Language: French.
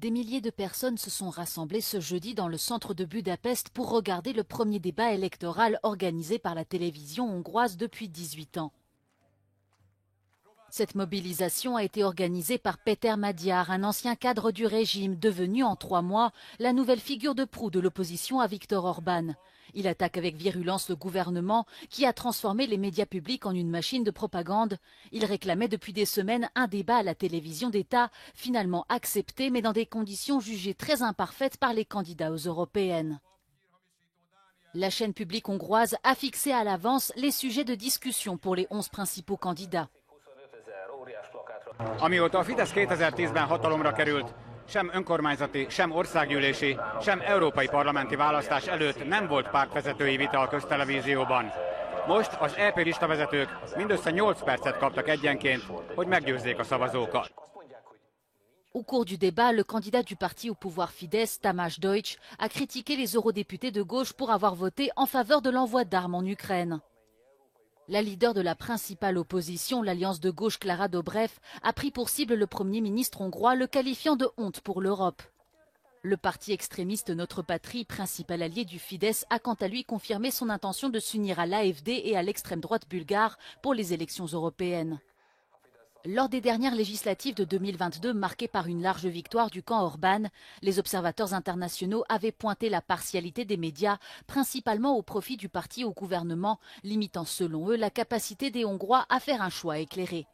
Des milliers de personnes se sont rassemblées ce jeudi dans le centre de Budapest pour regarder le premier débat électoral organisé par la télévision hongroise depuis 18 ans. Cette mobilisation a été organisée par Péter Magyar, un ancien cadre du régime, devenu en 3 mois la nouvelle figure de proue de l'opposition à Viktor Orban. Il attaque avec virulence le gouvernement qui a transformé les médias publics en une machine de propagande. Il réclamait depuis des semaines un débat à la télévision d'État, finalement accepté mais dans des conditions jugées très imparfaites par les candidats aux européennes. La chaîne publique hongroise a fixé à l'avance les sujets de discussion pour les 11 principaux candidats. Amióta a Fidesz 2010-ben hatalomra került, sem önkormányzati, sem országgyűlési, sem európai parlamenti választás előtt nem volt pártvezetői vita a köztelevízióban. Most az EP listavezetők mindössze 8 percet kaptak egyenként, hogy meggyőzzék a szavazókat. Au cours du débat, le candidat du parti au pouvoir Fidesz, Tamás Deutsch, a critiqué les eurodéputés de gauche pour avoir voté en faveur de l'envoi d'armes en Ukraine. La leader de la principale opposition, l'Alliance de gauche Klára Dobrev, a pris pour cible le Premier ministre hongrois, le qualifiant de honte pour l'Europe. Le parti extrémiste Notre Patrie, principal allié du Fidesz, a quant à lui confirmé son intention de s'unir à l'AfD et à l'extrême droite bulgare pour les élections européennes. Lors des dernières législatives de 2022, marquées par une large victoire du camp Orban, les observateurs internationaux avaient pointé la partialité des médias, principalement au profit du parti au gouvernement, limitant selon eux la capacité des Hongrois à faire un choix éclairé.